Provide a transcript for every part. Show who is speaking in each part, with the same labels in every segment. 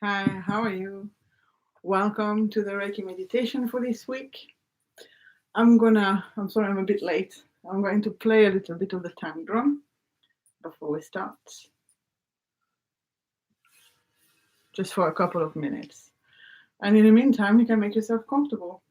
Speaker 1: Hi, how are you? Welcome to the Reiki Meditation for this week. I'm sorry I'm a bit late. I'm going to play a little bit of the time drum before we start, just for a couple of minutes. And in the meantime, you can make yourself comfortable.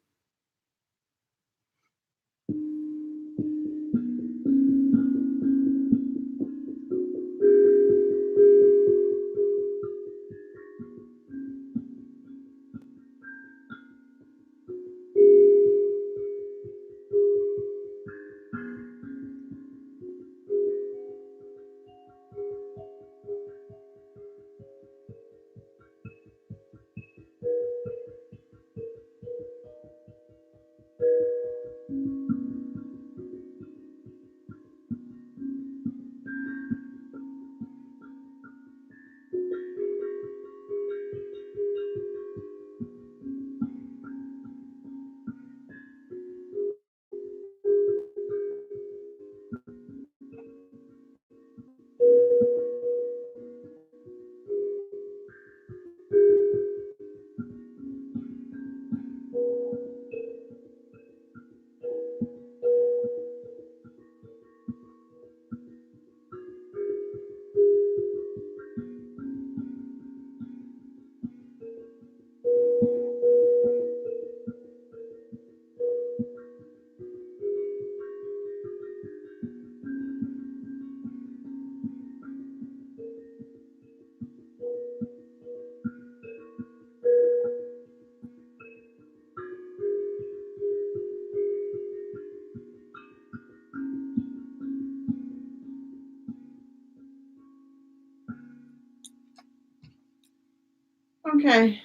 Speaker 1: Okay,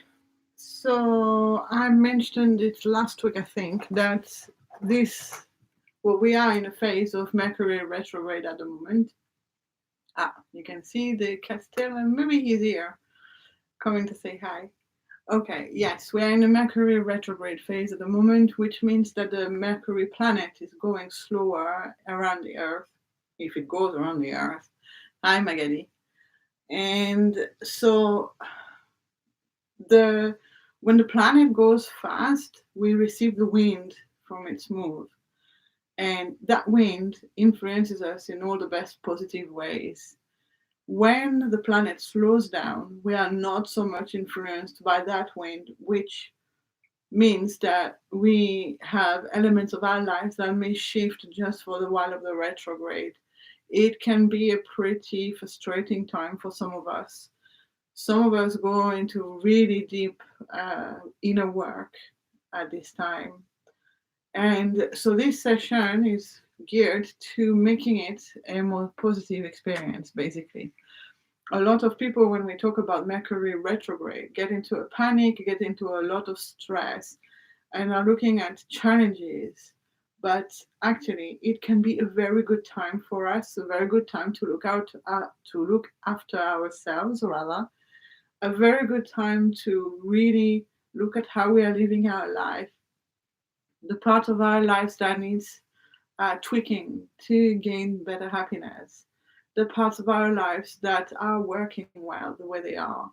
Speaker 1: so I mentioned it last week, I think, that we are in a phase of Mercury retrograde at the moment. You can see the Castell, and maybe he's here coming to say hi. Okay, yes, we are in a Mercury retrograde phase at the moment, which means that the Mercury planet is going slower around the Earth, if it goes around the Earth. Hi, Magali. And so the when the planet goes fast, we receive the wind from its move. And that wind influences us in all the best positive ways. When the planet slows down, we are not so much influenced by that wind, which means that we have elements of our lives that may shift just for the while of the retrograde. It can be a pretty frustrating time for some of us. Some of us go into really deep inner work at this time. And so this session is geared to making it a more positive experience, basically. A lot of people, when we talk about Mercury retrograde, get into a panic, get into a lot of stress, and are looking at challenges. But actually, it can be a very good time for us, a very good time to to look after ourselves, rather, a very good time to really look at how we are living our life, the part of our lives that needs tweaking to gain better happiness, the parts of our lives that are working well the way they are,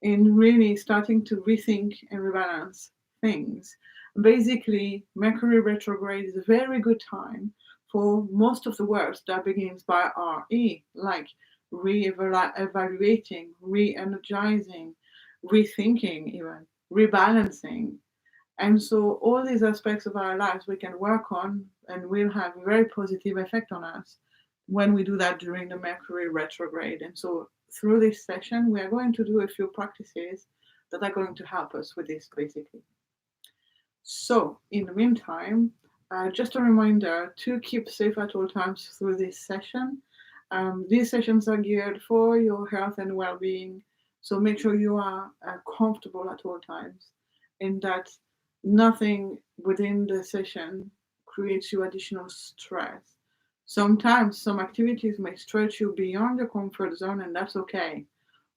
Speaker 1: and really starting to rethink and rebalance things. Basically, Mercury retrograde is a very good time for most of the words that begins by RE, like re-evaluating, re-energizing, rethinking, even rebalancing. And so all these aspects of our lives we can work on and will have a very positive effect on us when we do that during the Mercury retrograde. And so through this session, we are going to do a few practices that are going to help us with this basically. So in the meantime, just a reminder to keep safe at all times through this session. These sessions are geared for your health and well-being, so make sure you are comfortable at all times and that nothing within the session creates you additional stress. Sometimes some activities may stretch you beyond your comfort zone, and that's okay.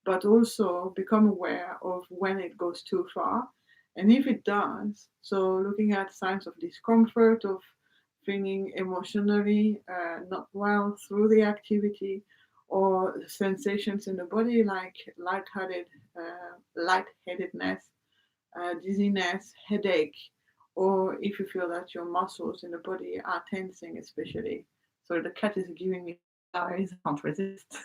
Speaker 1: But also become aware of when it goes too far. And if it does, so looking at signs of discomfort, of feeling emotionally not well through the activity, or sensations in the body like lightheadedness, dizziness, headache, or if you feel that your muscles in the body are tensing, especially. So the cat is giving me eyes, I can't resist.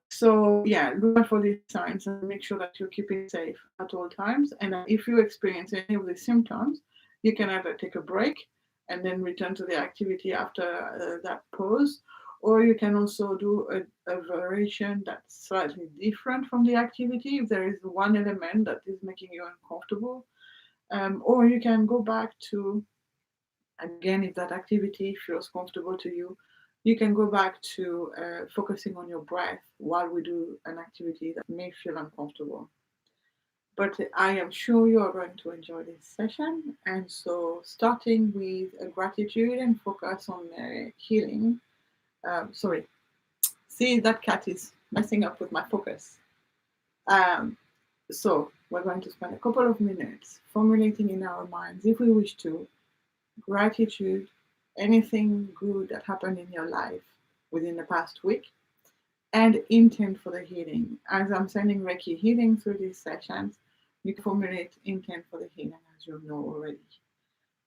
Speaker 1: So yeah, look out for these signs and make sure that you're keeping safe at all times. And if you experience any of these symptoms, you can either take a break and then return to the activity after that pause, or you can also do a variation that's slightly different from the activity if there is one element that is making you uncomfortable. Or you can go back to, again, if that activity feels comfortable to you, you can go back to focusing on your breath while we do an activity that may feel uncomfortable. But I am sure you are going to enjoy this session. And so, starting with a gratitude and focus on healing. Sorry, see, that cat is messing up with my focus. So, we're going to spend a couple of minutes formulating in our minds, if we wish to, gratitude, anything good that happened in your life within the past week, and intent for the healing. As I'm sending Reiki healing through these sessions, you can formulate intent for the healing as you know already.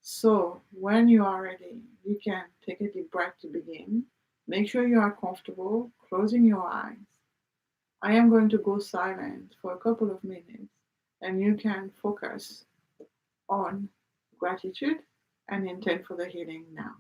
Speaker 1: So when you are ready, you can take a deep breath to begin. Make sure you are comfortable, closing your eyes. I am going to go silent for a couple of minutes, and you can focus on gratitude and intent for the healing now.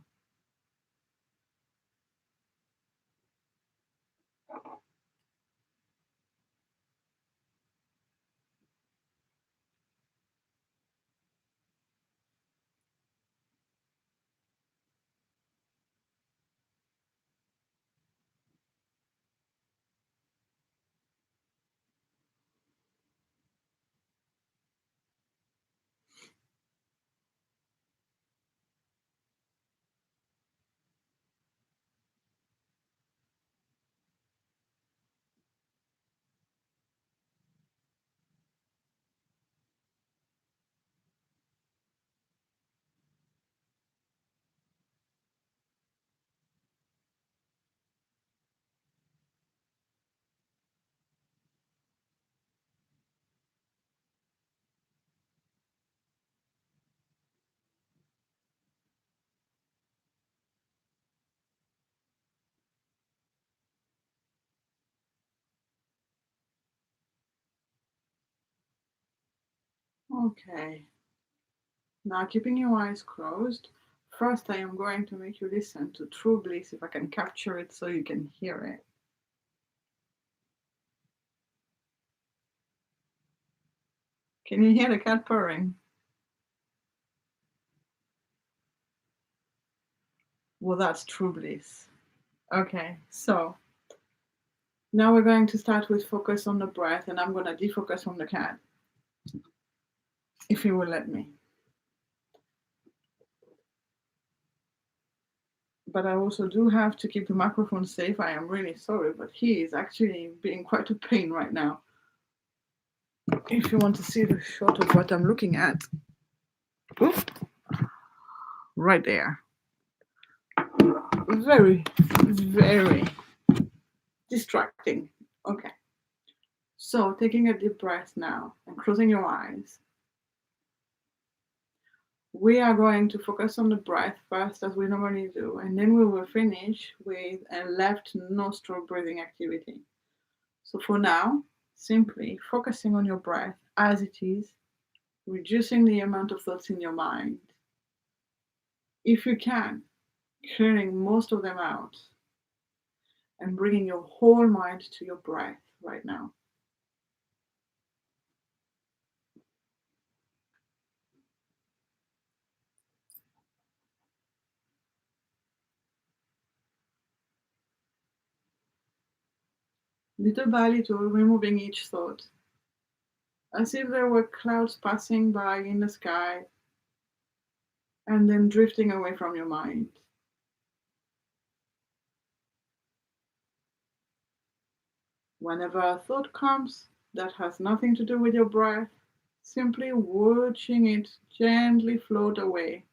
Speaker 1: Okay. Now, keeping your eyes closed, first I am going to make you listen to True Bliss if I can capture it so you can hear it. Can you hear the cat purring? Well, that's True Bliss. Okay, so now we're going to start with focus on the breath, and I'm going to defocus on the cat, if you will let me. But I also do have to keep the microphone safe. I am really sorry, but he is actually being quite a pain right now. If you want to see the shot of what I'm looking at, oof, right there. Very, very distracting. Okay. So taking a deep breath now and closing your eyes. We are going to focus on the breath first as we normally do, and then we will finish with a left nostril breathing activity. So for now, simply focusing on your breath as it is, reducing the amount of thoughts in your mind. If you can, clearing most of them out and bringing your whole mind to your breath right now. Little by little, removing each thought, as if there were clouds passing by in the sky and then drifting away from your mind. Whenever a thought comes that has nothing to do with your breath, simply watching it gently float away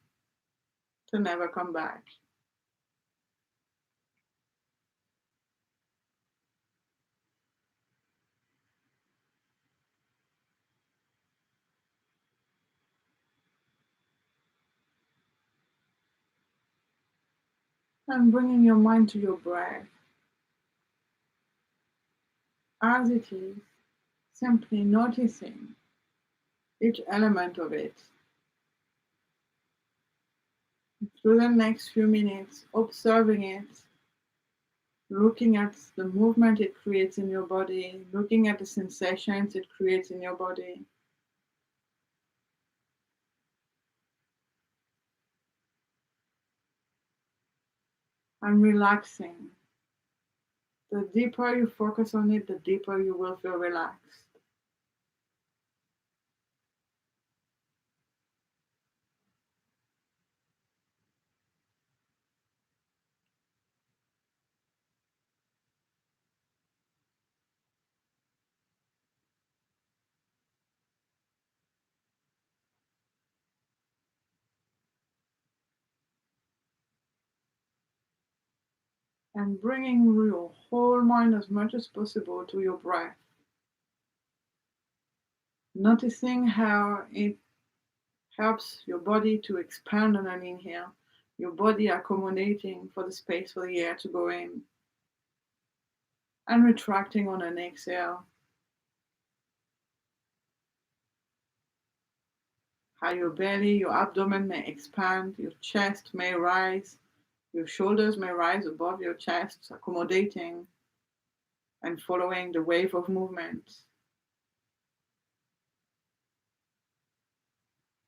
Speaker 1: to never come back. And bringing your mind to your breath as it is, simply noticing each element of it. Through the next few minutes, observing it, looking at the movement it creates in your body, looking at the sensations it creates in your body. And relaxing. The deeper you focus on it, the deeper you will feel relaxed. And bringing your whole mind as much as possible to your breath. Noticing how it helps your body to expand on an inhale, your body accommodating for the space for the air to go in, and retracting on an exhale. How your belly, your abdomen may expand, your chest may rise, your shoulders may rise above your chest, accommodating and following the wave of movement.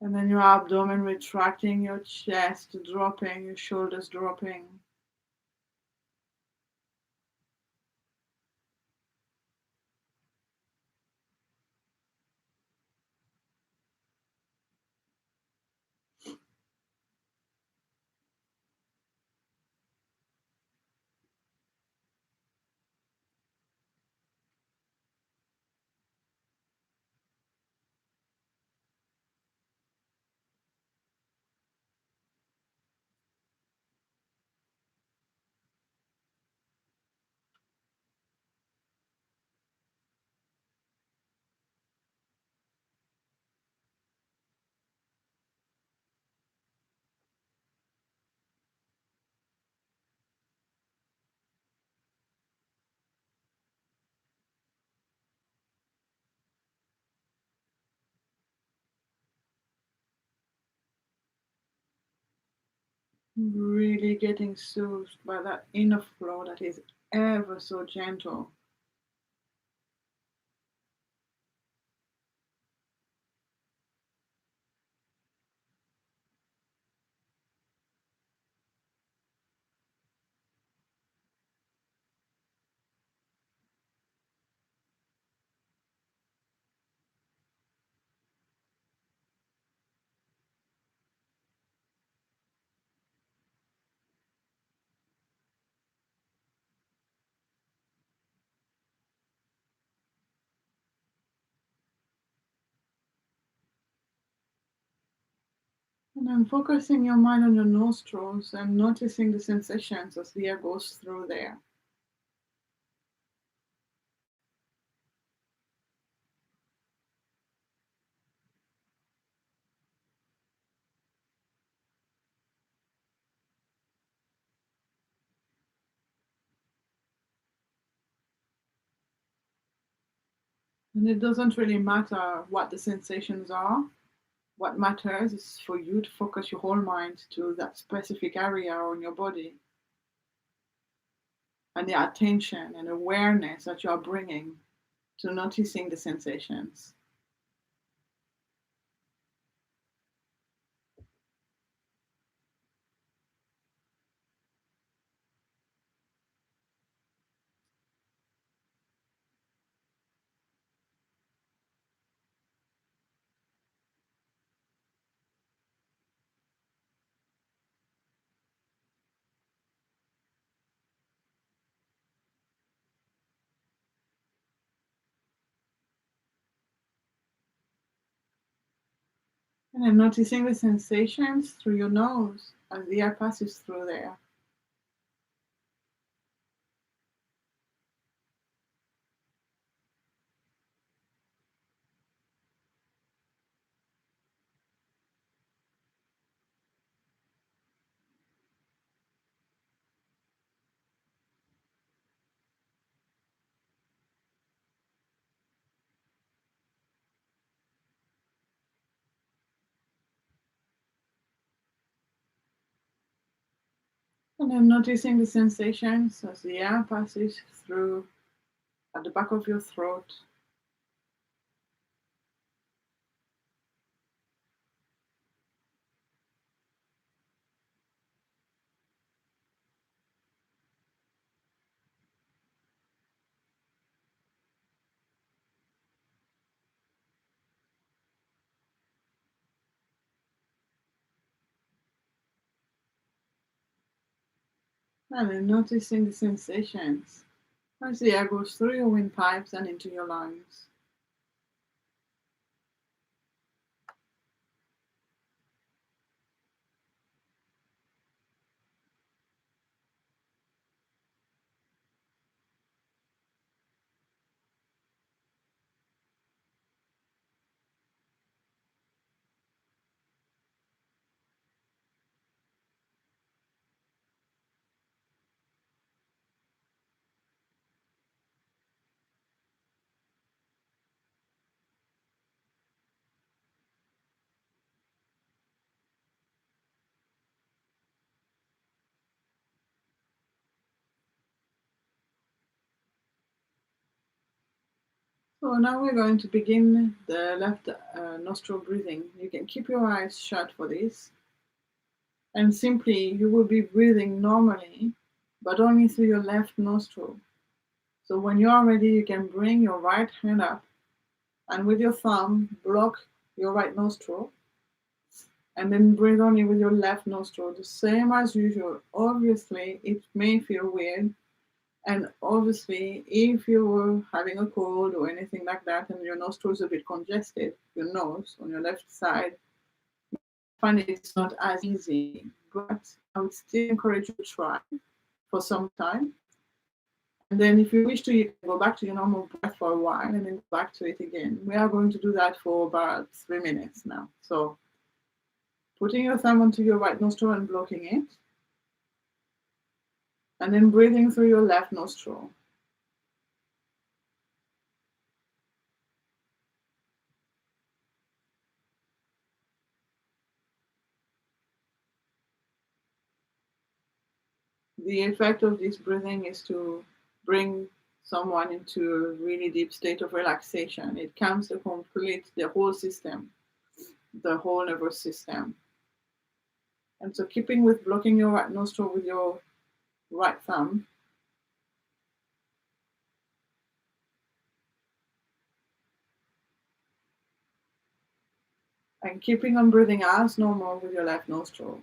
Speaker 1: And then your abdomen retracting, your chest dropping, your shoulders dropping. Really getting soothed by that inner flow that is ever so gentle. And then focusing your mind on your nostrils and noticing the sensations as the air goes through there. And it doesn't really matter what the sensations are. What matters is for you to focus your whole mind to that specific area on your body and the attention and awareness that you are bringing to noticing the sensations. And then noticing the sensations through your nose as the air passes through there. And then noticing the sensations as the air passes through at the back of your throat. And then noticing the sensations as the air goes through your windpipes and into your lungs. So now we're going to begin the left nostril breathing. You can keep your eyes shut for this. And simply, you will be breathing normally, but only through your left nostril. So when you are ready, you can bring your right hand up and with your thumb, block your right nostril and then breathe only with your left nostril, the same as usual. Obviously, it may feel weird. And obviously, if you were having a cold or anything like that and your nostril is a bit congested, your nose on your left side, find it's not as easy. But I would still encourage you to try for some time. And then if you wish to, you can go back to your normal breath for a while and then go back to it again. We are going to do that for about 3 minutes now. So putting your thumb onto your right nostril and blocking it, and then breathing through your left nostril. The effect of this breathing is to bring someone into a really deep state of relaxation. It calms the whole system, the whole nervous system. And so keeping with blocking your right nostril with your right thumb, and keeping on breathing as normal with your left nostril.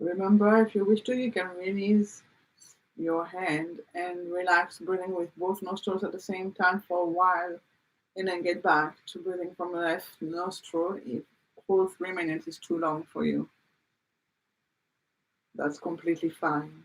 Speaker 1: Remember, if you wish to, you can release your hand and relax, breathing with both nostrils at the same time for a while, and then get back to breathing from the left nostril if whole 3 minutes is too long for you. That's completely fine.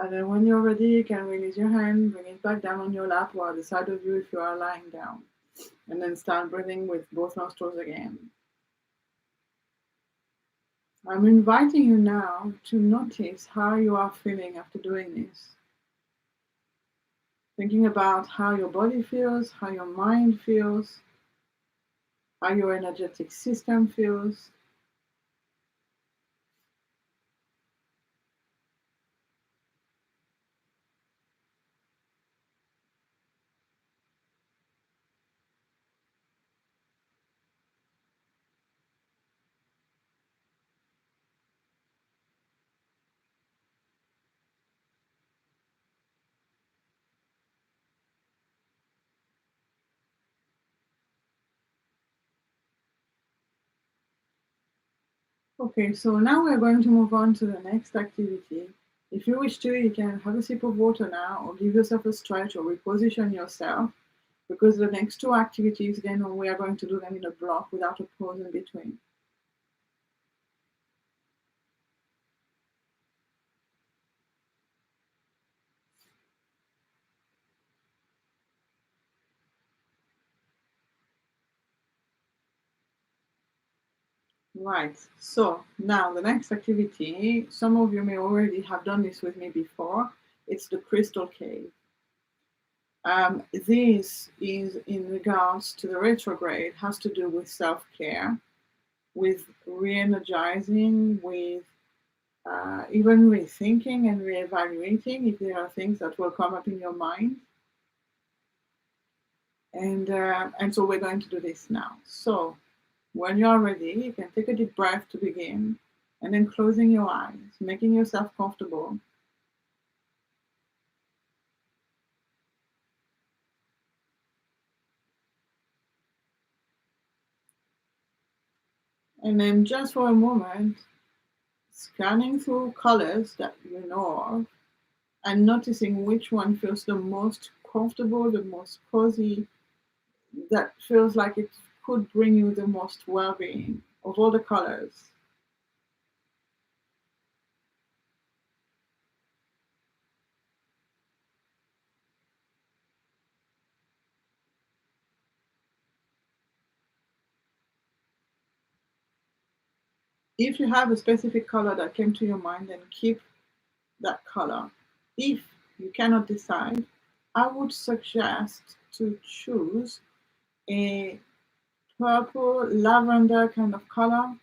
Speaker 1: And then when you're ready, you can release your hand, bring it back down on your lap or the side of you if you are lying down. And then start breathing with both nostrils again. I'm inviting you now to notice how you are feeling after doing this. Thinking about how your body feels, how your mind feels, how your energetic system feels. Okay, so now we're going to move on to the next activity. If you wish to, you can have a sip of water now, or give yourself a stretch, or reposition yourself, because the next two activities, again, we are going to do them in a block without a pause in between. Right, so now the next activity, some of you may already have done this with me before, it's the crystal cave. This is in regards to the retrograde, has to do with self-care, with re-energizing, with even rethinking and reevaluating if there are things that will come up in your mind. And so we're going to do this now. So when you are ready, you can take a deep breath to begin, and then closing your eyes, making yourself comfortable. And then just for a moment, scanning through colors that you know of and noticing which one feels the most comfortable, the most cozy, that feels like it could bring you the most well-being of all the colors. If you have a specific color that came to your mind, then keep that color. If you cannot decide, I would suggest to choose a purple lavender kind of color.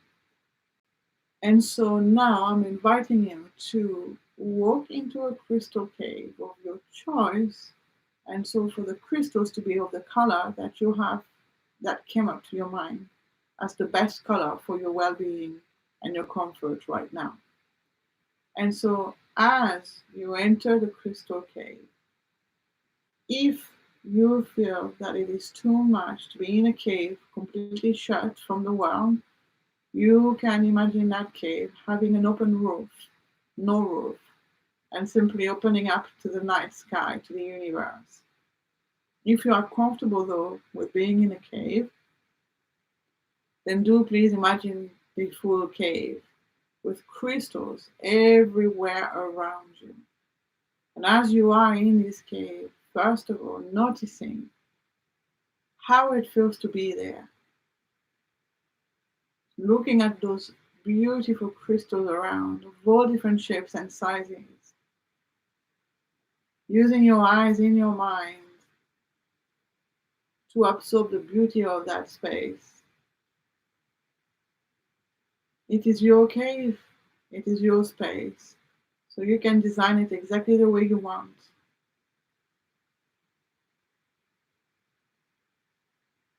Speaker 1: And so now I'm inviting you to walk into a crystal cave of your choice. And so for the crystals to be of the color that you have, that came up to your mind as the best color for your well-being and your comfort right now. And so as you enter the crystal cave, if you feel that it is too much to be in a cave completely shut from the world, you can imagine that cave having an open roof, no roof, and simply opening up to the night sky, to the universe. If you are comfortable though with being in a cave, then do please imagine the full cave with crystals everywhere around you. And as you are in this cave, first of all, noticing how it feels to be there, looking at those beautiful crystals around of all different shapes and sizes, using your eyes in your mind to absorb the beauty of that space. It is your cave, it is your space, so you can design it exactly the way you want.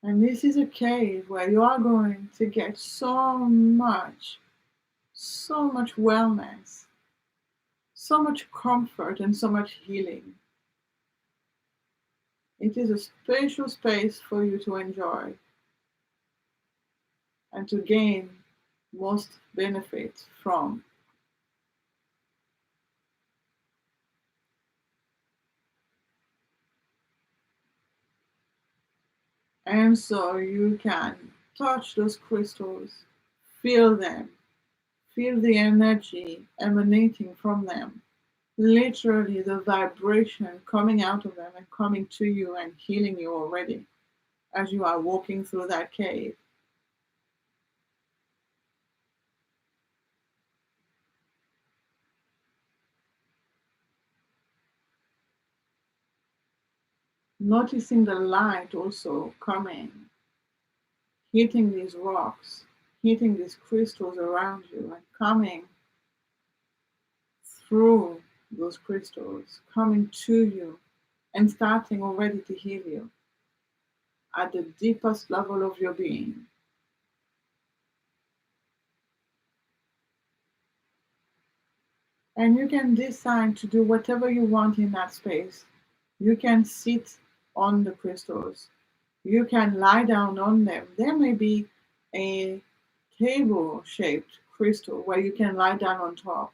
Speaker 1: And this is a cave where you are going to get so much wellness, so much comfort, and so much healing. It is a special space for you to enjoy and to gain most benefit from. And so you can touch those crystals, feel them, feel the energy emanating from them. Literally the vibration coming out of them and coming to you and healing you already as you are walking through that cave. Noticing the light also coming, hitting these rocks, hitting these crystals around you and coming through those crystals, coming to you and starting already to heal you at the deepest level of your being. And you can decide to do whatever you want in that space. You can sit on the crystals. You can lie down on them. There may be a table shaped crystal where you can lie down on top.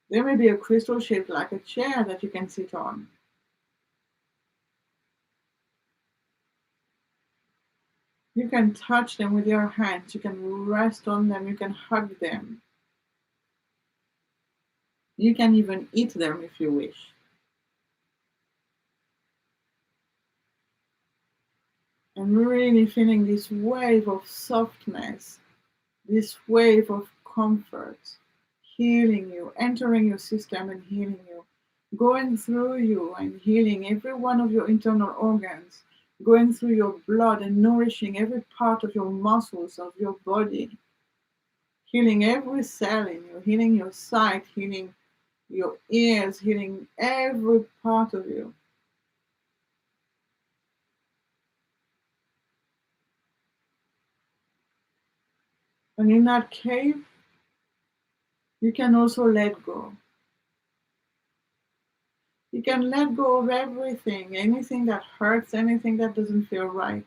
Speaker 1: There may be a crystal shaped like a chair that you can sit on. You can touch them with your hands. You can rest on them. You can hug them. You can even eat them if you wish. And really feeling this wave of softness, this wave of comfort, healing you, entering your system and healing you, going through you and healing every one of your internal organs, going through your blood and nourishing every part of your muscles of your body, healing every cell in you, healing your sight, healing your ears, healing every part of you. And in that cave, you can also let go. You can let go of everything, anything that hurts, anything that doesn't feel right,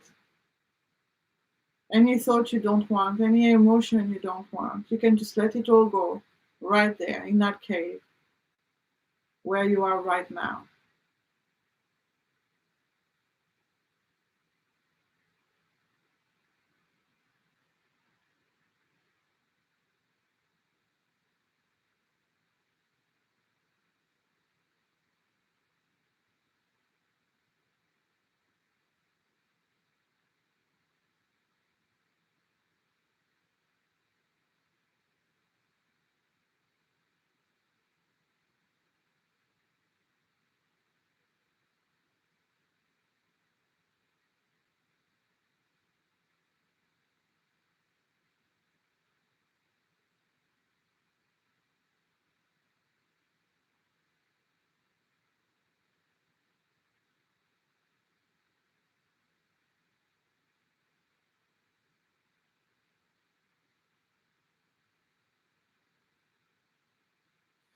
Speaker 1: any thought you don't want, any emotion you don't want. You can just let it all go right there in that cave where you are right now.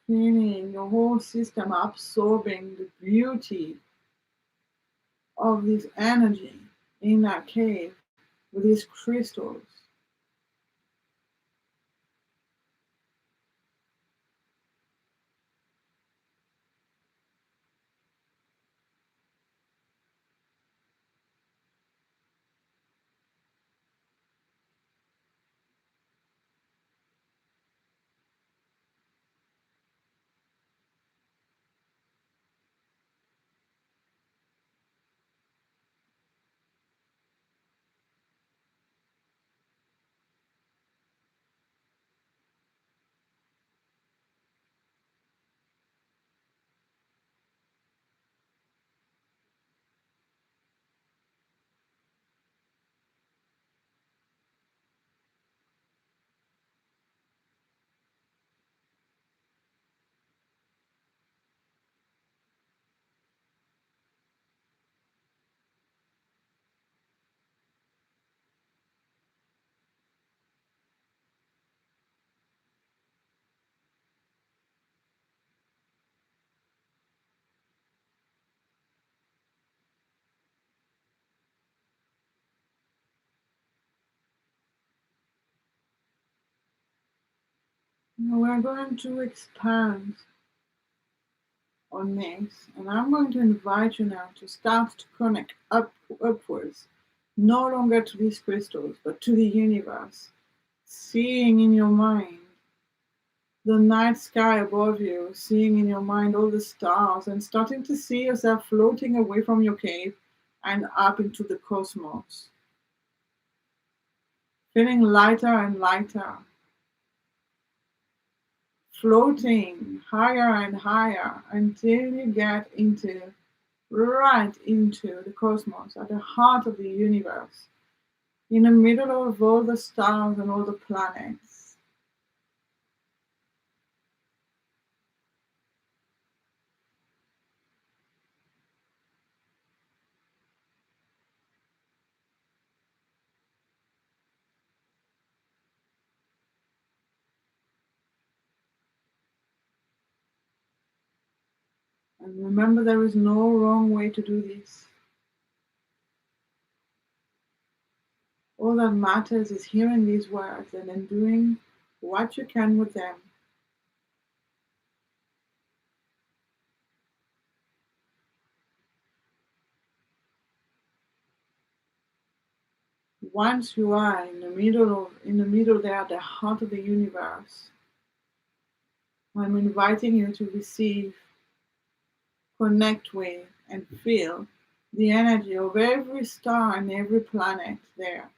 Speaker 1: Feeling your whole system absorbing the beauty of this energy in that cave with these crystals. Now we're going to expand on this, and I'm going to invite you now to start to connect upwards, no longer to these crystals, but to the universe, seeing in your mind the night sky above you, seeing in your mind all the stars and starting to see yourself floating away from your cave and up into the cosmos, feeling lighter and lighter, floating higher and higher until you get right into the cosmos, at the heart of the universe, in the middle of all the stars and all the planets. And remember, there is no wrong way to do this. All that matters is hearing these words and then doing what you can with them. Once you are in the middle there, at the heart of the universe, I'm inviting you to receive, connect with, and feel the energy of every star and every planet there.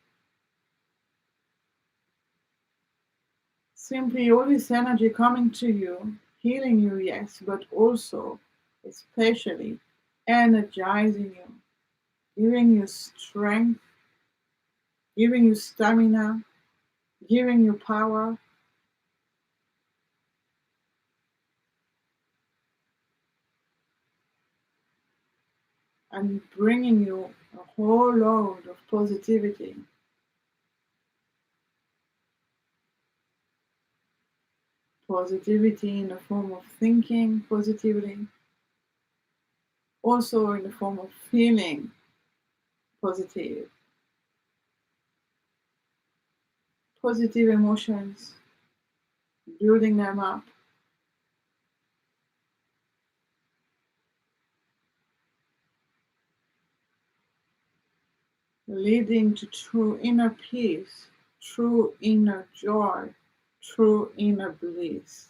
Speaker 1: Simply all this energy coming to you, healing you, yes, but also, especially, energizing you, giving you strength, giving you stamina, giving you power, and bringing you a whole load of positivity. Positivity in the form of thinking positively, also in the form of feeling positive, positive emotions, building them up, leading to true inner peace, true inner joy, true inner bliss.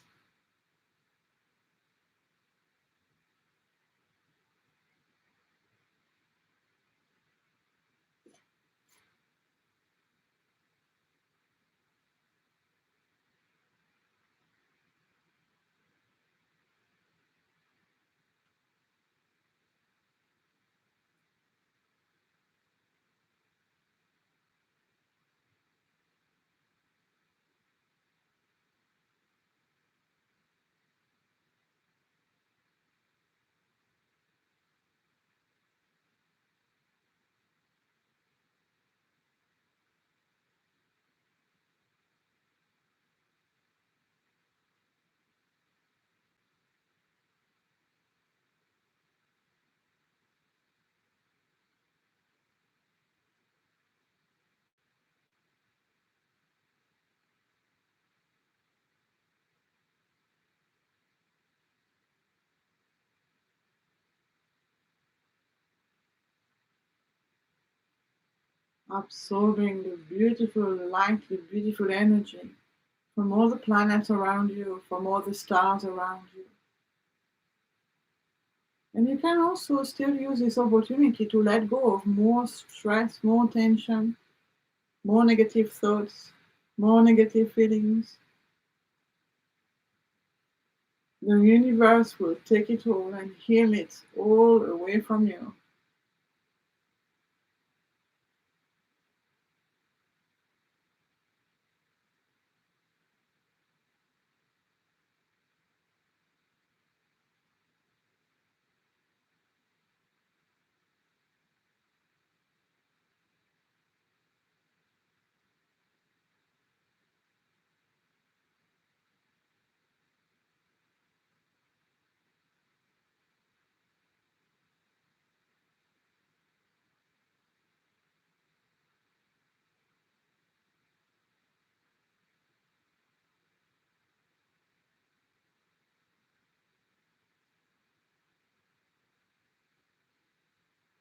Speaker 1: Absorbing the beautiful light, the beautiful energy from all the planets around you, from all the stars around you. And you can also still use this opportunity to let go of more stress, more tension, more negative thoughts, more negative feelings. The universe will take it all and heal it all away from you.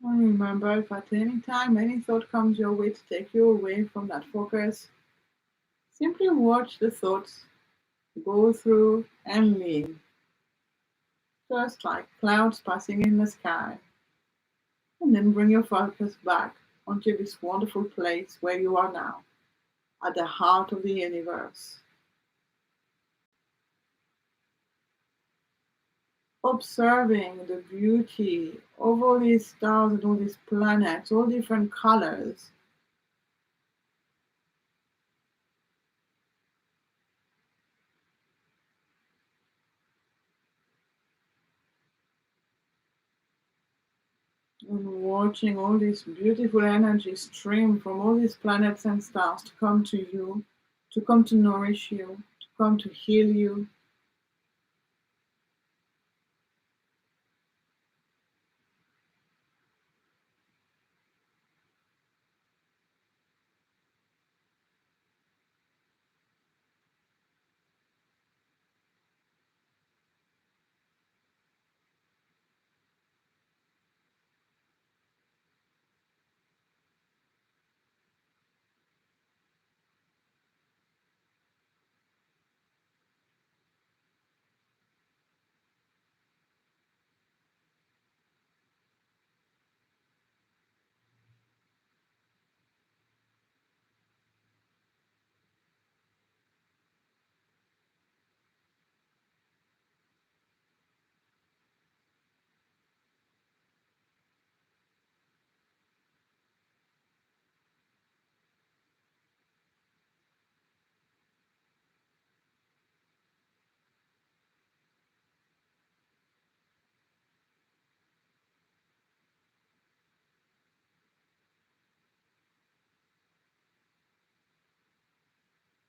Speaker 1: And remember, if at any time any thought comes your way to take you away from that focus, simply watch the thoughts go through and leave, just like clouds passing in the sky. And then bring your focus back onto this wonderful place where you are now, at the heart of the universe. Observing the beauty of all these stars and all these planets, all different colors. And watching all this beautiful energy stream from all these planets and stars to come to you, to come to nourish you, to come to heal you.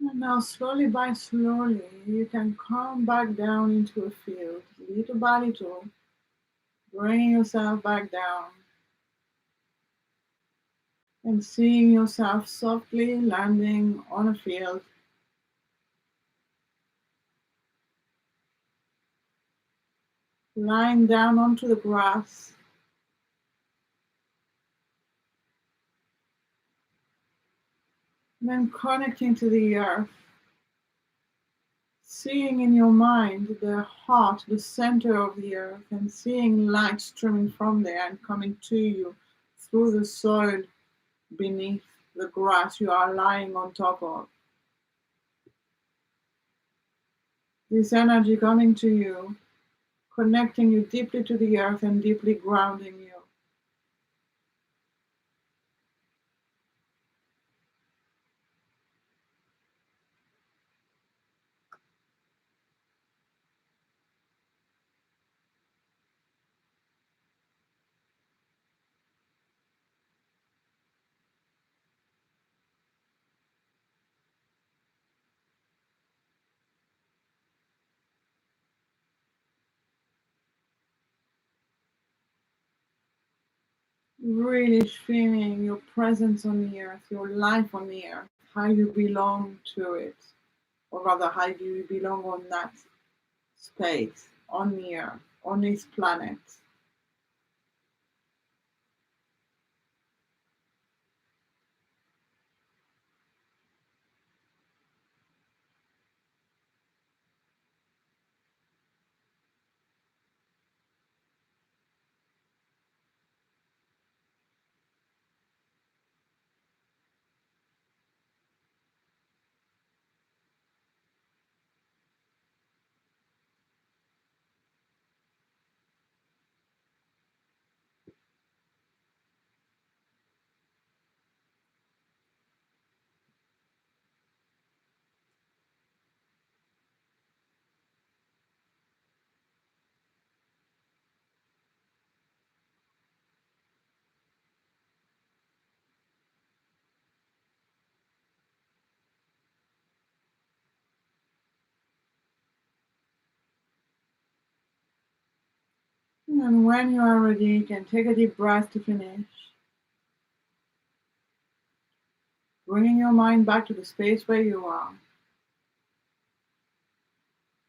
Speaker 1: And now, slowly by slowly, you can come back down into a field, little by little, bringing yourself back down and seeing yourself softly landing on a field, lying down onto the grass, and then connecting to the earth, seeing in your mind the heart, the center of the earth, and seeing light streaming from there and coming to you through the soil beneath the grass you are lying on top of. This energy coming to you, connecting you deeply to the earth and deeply grounding you. Really feeling your presence on the earth, your life on the earth, how you belong to it, or rather, how you belong on that space, on the earth, on this planet. And when you are ready, you can take a deep breath to finish, bringing your mind back to the space where you are,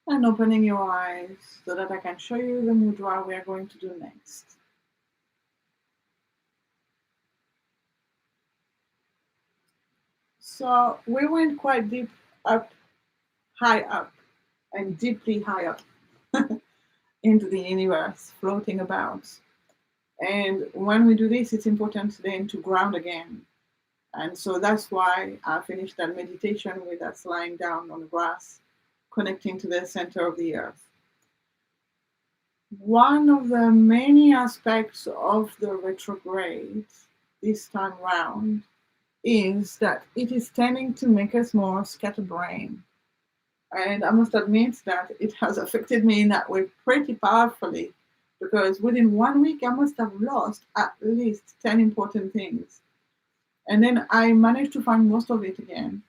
Speaker 1: and opening your eyes so that I can show you the mudra we are going to do next. So we went quite deep up, high up. and deeply high up into the universe, floating about. And when we do this, it's important then to ground again. And so that's why I finished that meditation with us lying down on the grass, connecting to the center of the earth. One of the many aspects of the retrograde this time round is that it is tending to make us more scatterbrained. And I must admit that it has affected me in that way pretty powerfully because within 1 week I must have lost at least 10 important things. And then I managed to find most of it again.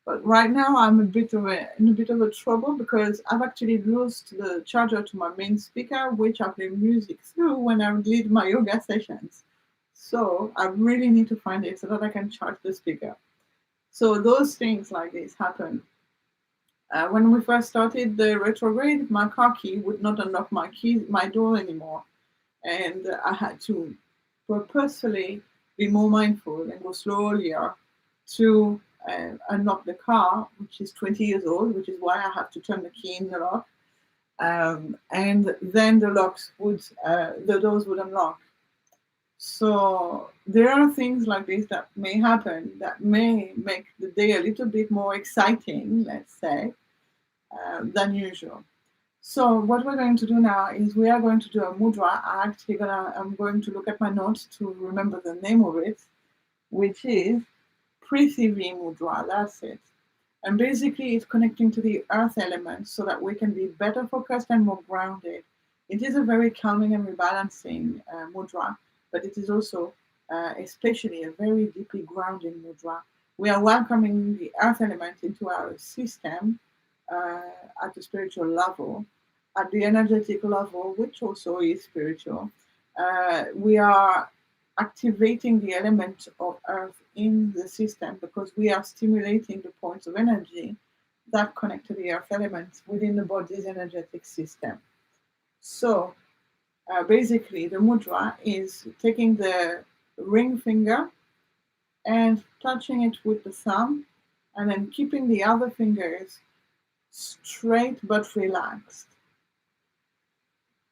Speaker 1: But right now I'm in a bit of a trouble because I've actually lost the charger to my main speaker, which I play music through when I lead my yoga sessions. So I really need to find it so that I can charge the speaker. So those things like this happen. When we first started the retrograde, my car key would not unlock my door anymore, and I had to purposefully be more mindful and go slowly to unlock the car, which is 20 years old, which is why I have to turn the key in the lock. And then the doors would unlock. So there are things like this that may happen that may make the day a little bit more exciting, let's say, than usual. So what we're going to do now is we are going to do a mudra. I'm going to look at my notes to remember the name of it, which is Prithivi Mudra. That's it. And basically, it's connecting to the earth element so that we can be better focused and more grounded. It is a very calming and rebalancing mudra, but it is also, especially, a very deeply grounding mudra. We are welcoming the earth element into our system uh, at the spiritual level, at the energetic level, which also is spiritual. We are activating the element of earth in the system because we are stimulating the points of energy that connect to the earth elements within the body's energetic system. So basically, the mudra is taking the ring finger and touching it with the thumb, and then keeping the other fingers straight but relaxed,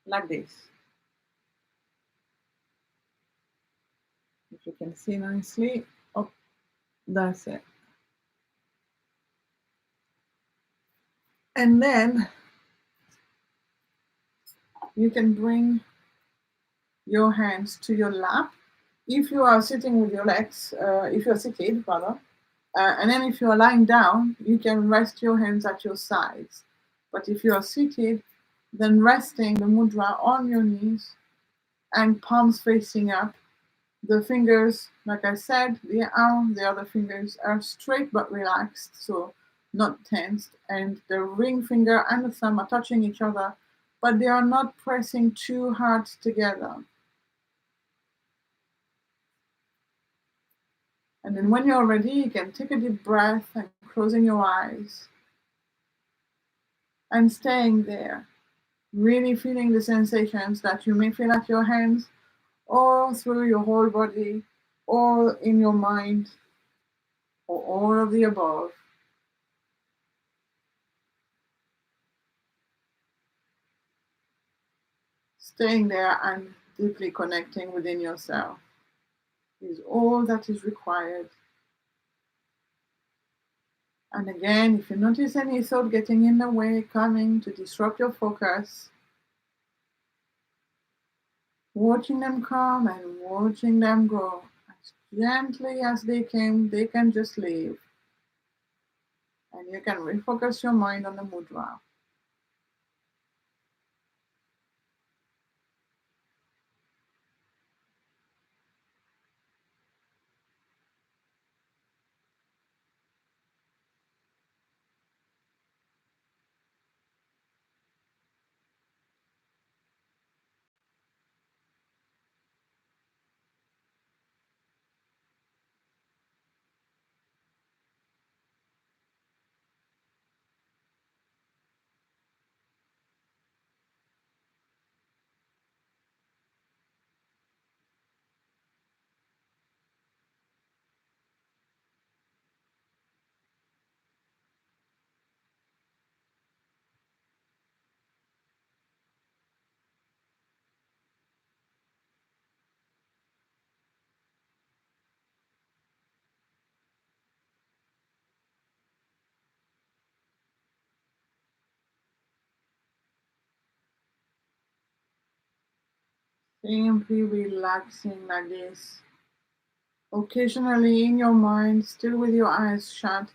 Speaker 1: like this. If you can see nicely, oh, that's it. And then you can bring your hands to your lap. If you are sitting with your legs, if you're seated, rather, and then if you are lying down, you can rest your hands at your sides. But if you are seated, then resting the mudra on your knees and palms facing up. The fingers, like I said, the other fingers are straight but relaxed, so not tensed. And the ring finger and the thumb are touching each other, but they are not pressing too hard together. And then when you're ready, you can take a deep breath and closing your eyes and staying there, really feeling the sensations that you may feel at your hands or through your whole body or in your mind or all of the above. Staying there and deeply connecting within yourself is all that is required. And again, if you notice any thought getting in the way, coming to disrupt your focus, watching them come and watching them go. As gently as they came, they can just leave. And you can refocus your mind on the mudra. Simply relaxing like this. Occasionally, in your mind, still with your eyes shut,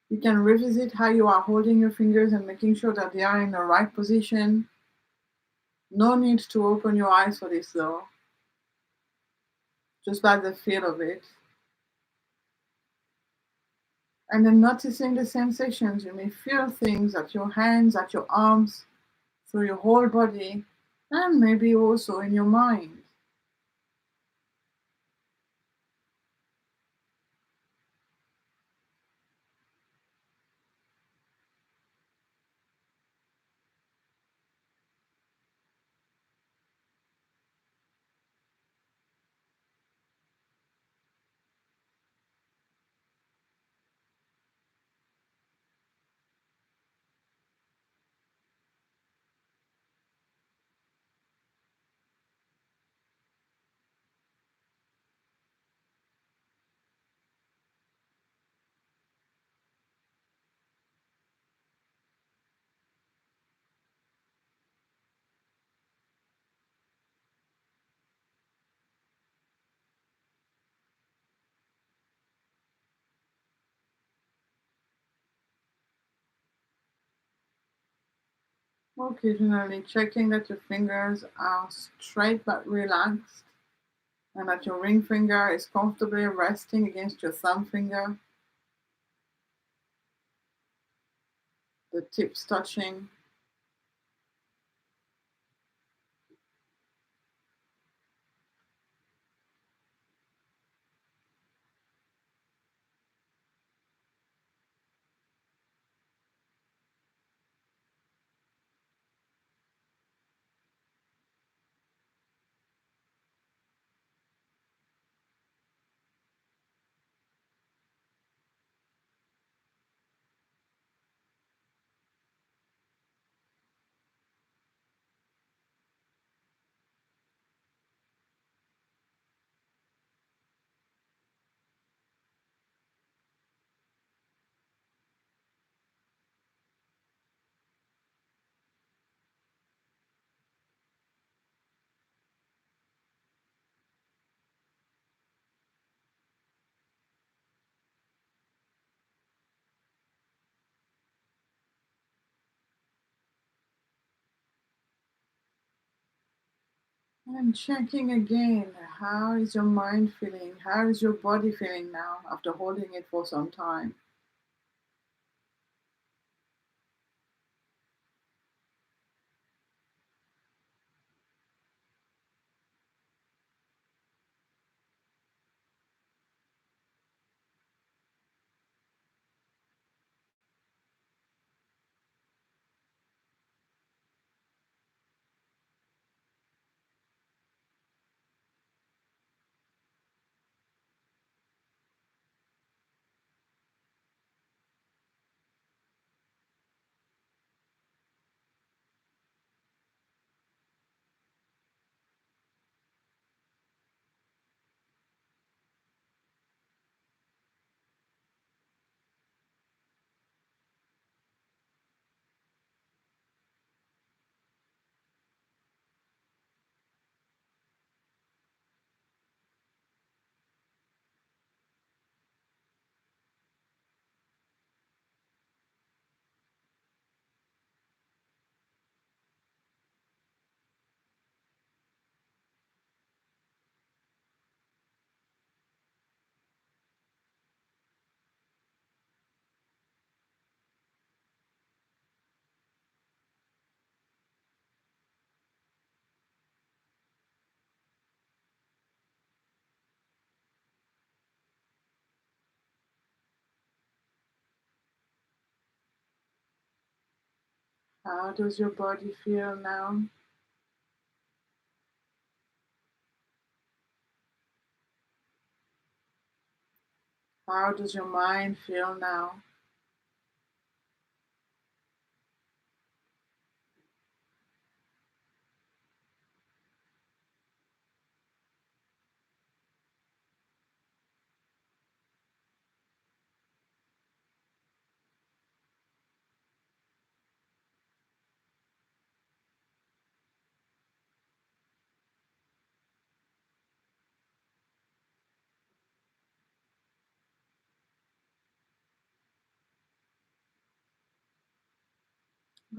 Speaker 1: you can revisit how you are holding your fingers and making sure that they are in the right position. No need to open your eyes for this though, just by the feel of it. And then noticing the sensations. You may feel things at your hands, at your arms, through your whole body, and maybe also in your mind. Occasionally checking that your fingers are straight but relaxed, and that your ring finger is comfortably resting against your thumb finger, the tips touching. And checking again, how is your mind feeling? How is your body feeling now after holding it for some time? How does your body feel now? How does your mind feel now?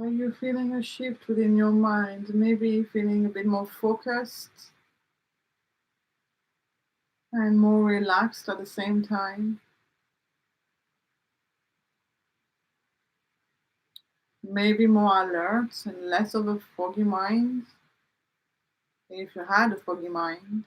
Speaker 1: Are you feeling a shift within your mind? Maybe feeling a bit more focused and more relaxed at the same time? Maybe more alert and less of a foggy mind, if you had a foggy mind.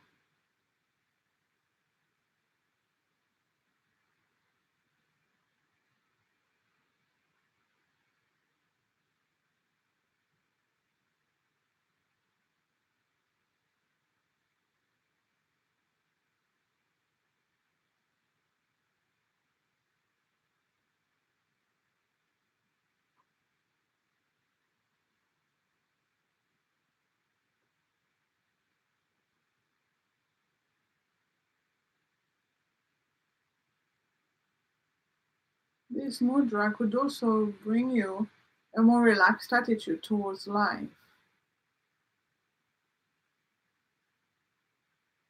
Speaker 1: This mudra could also bring you a more relaxed attitude towards life,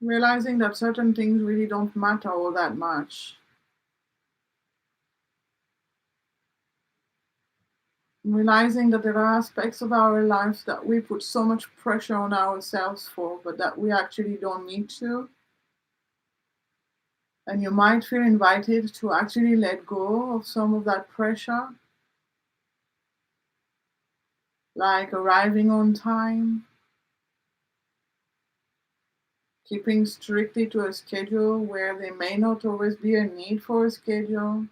Speaker 1: realizing that certain things really don't matter all that much, realizing that there are aspects of our lives that we put so much pressure on ourselves for, but that we actually don't need to. And you might feel invited to actually let go of some of that pressure, like arriving on time, keeping strictly to a schedule where there may not always be a need for a schedule.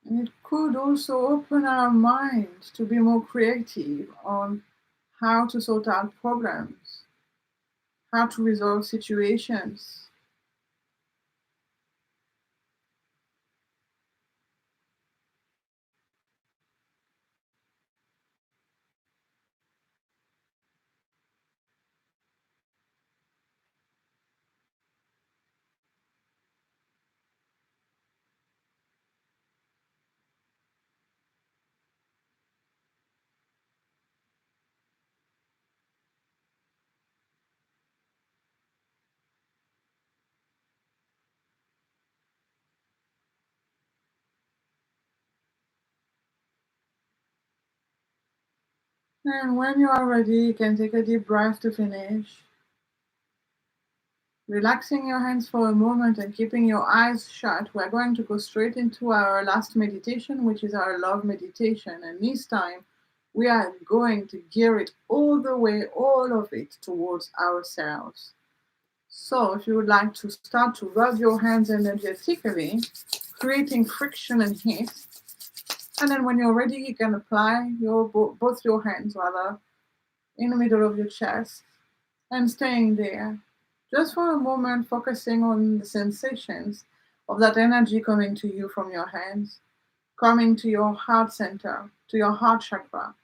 Speaker 1: And it could also open our mind to be more creative on how to sort out problems, how to resolve situations. And when you are ready, you can take a deep breath to finish. Relaxing your hands for a moment and keeping your eyes shut, we're going to go straight into our last meditation, which is our love meditation. And this time, we are going to gear it all the way, all of it, towards ourselves. So, if you would like to start to rub your hands energetically, creating friction and heat, and then when you're ready, you can apply both your hands rather in the middle of your chest and staying there just for a moment, focusing on the sensations of that energy coming to you from your hands, coming to your heart center, to your heart chakra.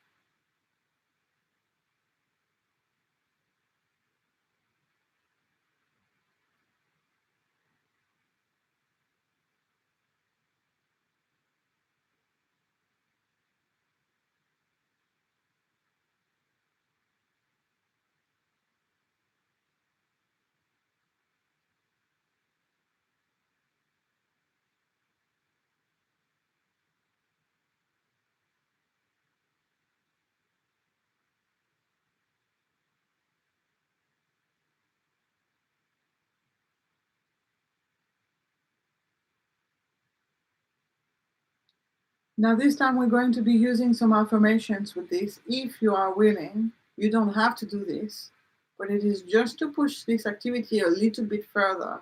Speaker 1: Now, this time we're going to be using some affirmations with this. If you are willing, you don't have to do this, but it is just to push this activity a little bit further.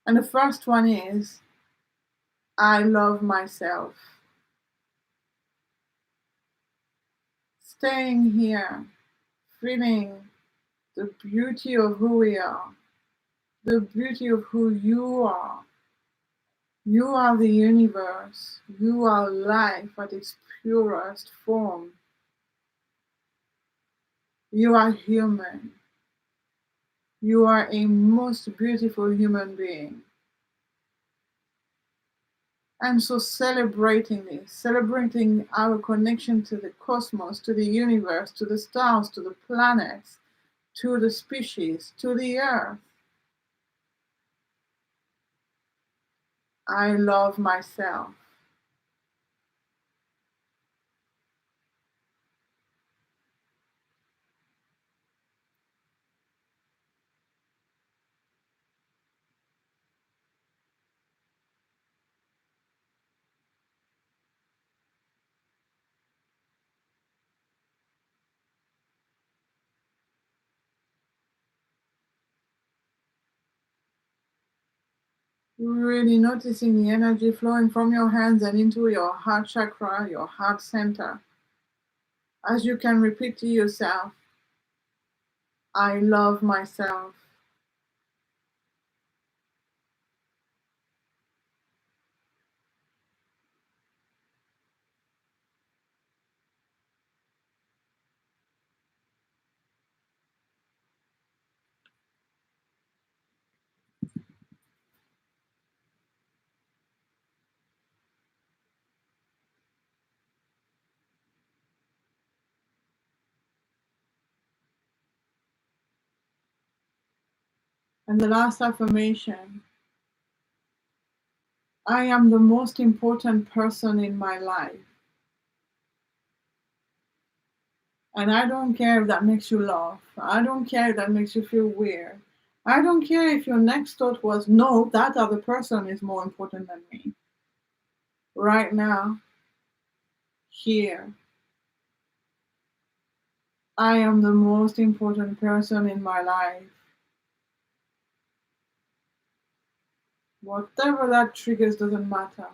Speaker 1: And the first one is, I love myself. Staying here, feeling the beauty of who we are, the beauty of who you are. You are the universe. You are life at its purest form. You are human. You are a most beautiful human being. And so celebrating this, celebrating our connection to the cosmos, to the universe, to the stars, to the planets, to the species, to the earth. I love myself. Really noticing the energy flowing from your hands and into your heart chakra, your heart center. As you can repeat to yourself, I love myself. And the last affirmation, I am the most important person in my life. And I don't care if that makes you laugh. I don't care if that makes you feel weird. I don't care if your next thought was, no, that other person is more important than me. Right now, here, I am the most important person in my life. Whatever that triggers doesn't matter.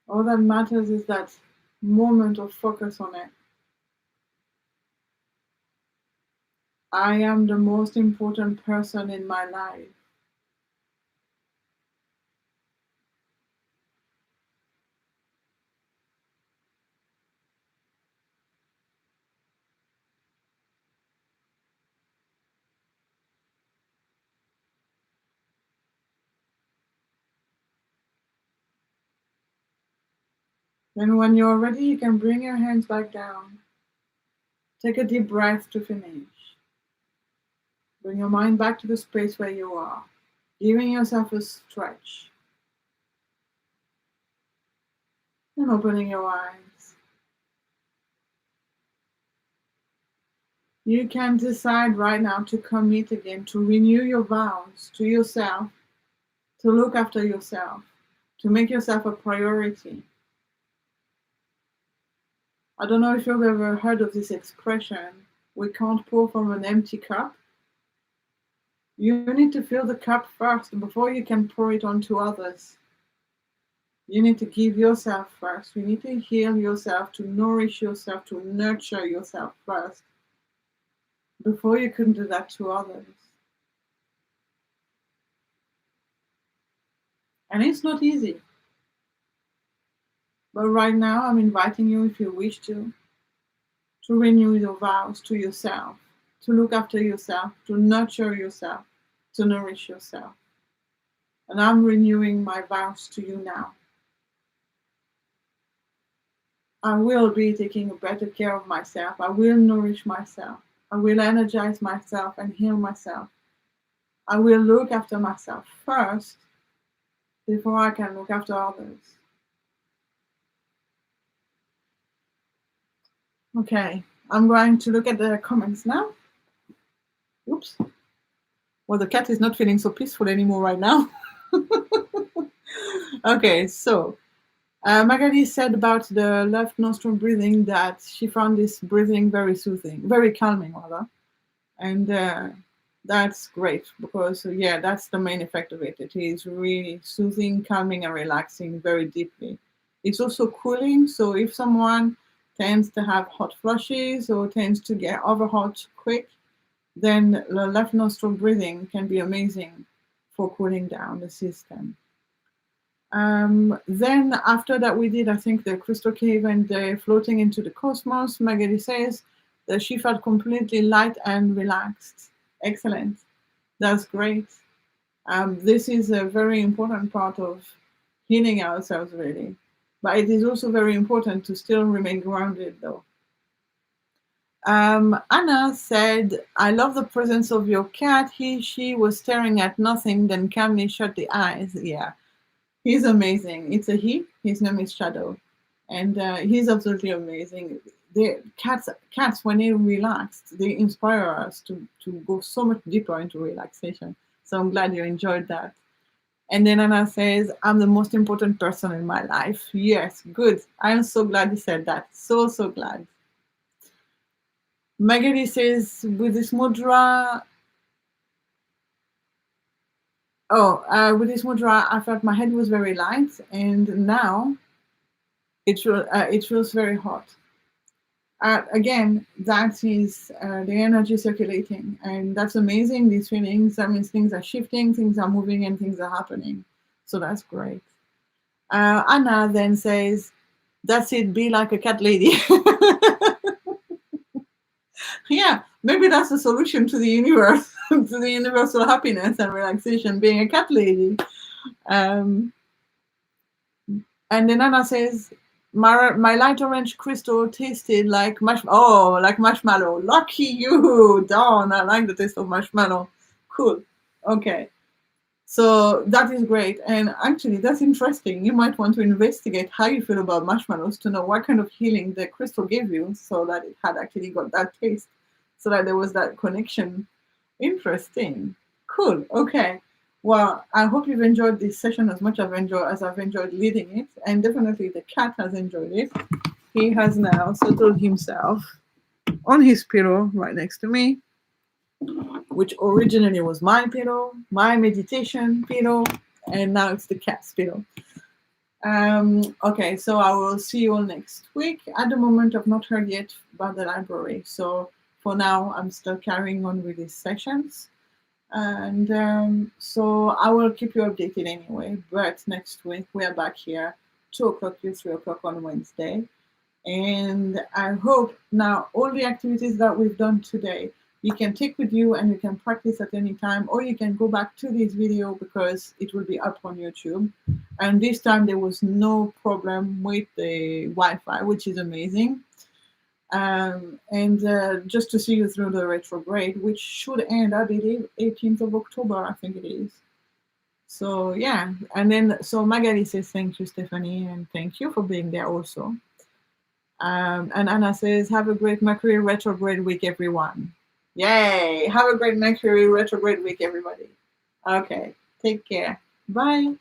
Speaker 1: All that matters is that moment of focus on it. I am the most important person in my life. Then when you're ready, you can bring your hands back down. Take a deep breath to finish. Bring your mind back to the space where you are, giving yourself a stretch. And opening your eyes. You can decide right now to commit again, to renew your vows to yourself, to look after yourself, to make yourself a priority. I don't know if you've ever heard of this expression, we can't pour from an empty cup. You need to fill the cup first before you can pour it onto others. You need to give yourself first. You need to heal yourself, to nourish yourself, to nurture yourself first, before you can do that to others. And it's not easy. But right now, I'm inviting you, if you wish to renew your vows to yourself, to look after yourself, to nurture yourself, to nourish yourself. And I'm renewing my vows to you now. I will be taking better care of myself. I will nourish myself. I will energize myself and heal myself. I will look after myself first before I can look after others. Okay, I'm going to look at the comments now. Oops. Well, the cat is not feeling so peaceful anymore right now. Okay, so Magali said about the left nostril breathing that she found this breathing very soothing, very calming rather. And that's great because, yeah, that's the main effect of it. It is really soothing, calming, and relaxing very deeply. It's also cooling, so if someone tends to have hot flushes or tends to get over hot quick, then the left nostril breathing can be amazing for cooling down the system. Then after that we did, I think, the crystal cave and the floating into the cosmos. Magali says that she felt completely light and relaxed. Excellent. That's great. This is a very important part of healing ourselves, really. But it is also very important to still remain grounded, though. Anna said, I love the presence of your cat. She was staring at nothing, then calmly shut the eyes. Yeah, he's amazing. It's a he. His name is Shadow. And he's absolutely amazing. Cats, when they relax, they inspire us to go so much deeper into relaxation. So I'm glad you enjoyed that. And then Anna says, I'm the most important person in my life. Yes, good. I'm so glad you said that. So, so glad. Magali says, with this mudra, with this mudra, I felt my head was very light, and now it feels very hot. Again, that is the energy circulating, and that's amazing. These feelings, that means things are shifting, things are moving, and things are happening. So that's great. Anna then says, that's it, be like a cat lady. Yeah, maybe that's the solution to the universe, to the universal happiness and relaxation, being a cat lady. Um, and then Anna says, my light orange crystal tasted like like marshmallow. Lucky you, Dawn. I like the taste of marshmallow. Cool. Okay. So that is great. And actually, that's interesting. You might want to investigate how you feel about marshmallows to know what kind of healing the crystal gave you so that it had actually got that taste, so that there was that connection. Interesting. Cool. Okay. Well, I hope you've enjoyed this session as much as I've enjoyed leading it. And definitely the cat has enjoyed it. He has now settled himself on his pillow right next to me, which originally was my pillow, my meditation pillow, and now it's the cat's pillow. Okay, so I will see you all next week. At the moment, I've not heard yet about the library. So for now, I'm still carrying on with these sessions. And so I will keep you updated anyway. But next week, we are back here, 2 o'clock to 3 o'clock on Wednesday. And I hope now all the activities that we've done today, you can take with you and you can practice at any time, or you can go back to this video because it will be up on YouTube. And this time there was no problem with the Wi-Fi, which is amazing. And just to see you through the retrograde, which should end, I believe, 18th of October, I think it is. So yeah, and then so Magali says thank you, Stephanie, and thank you for being there also. And Anna says, have a great Mercury retrograde week, everyone. Yay! Have a great Mercury retrograde week, everybody. Okay, take care. Bye.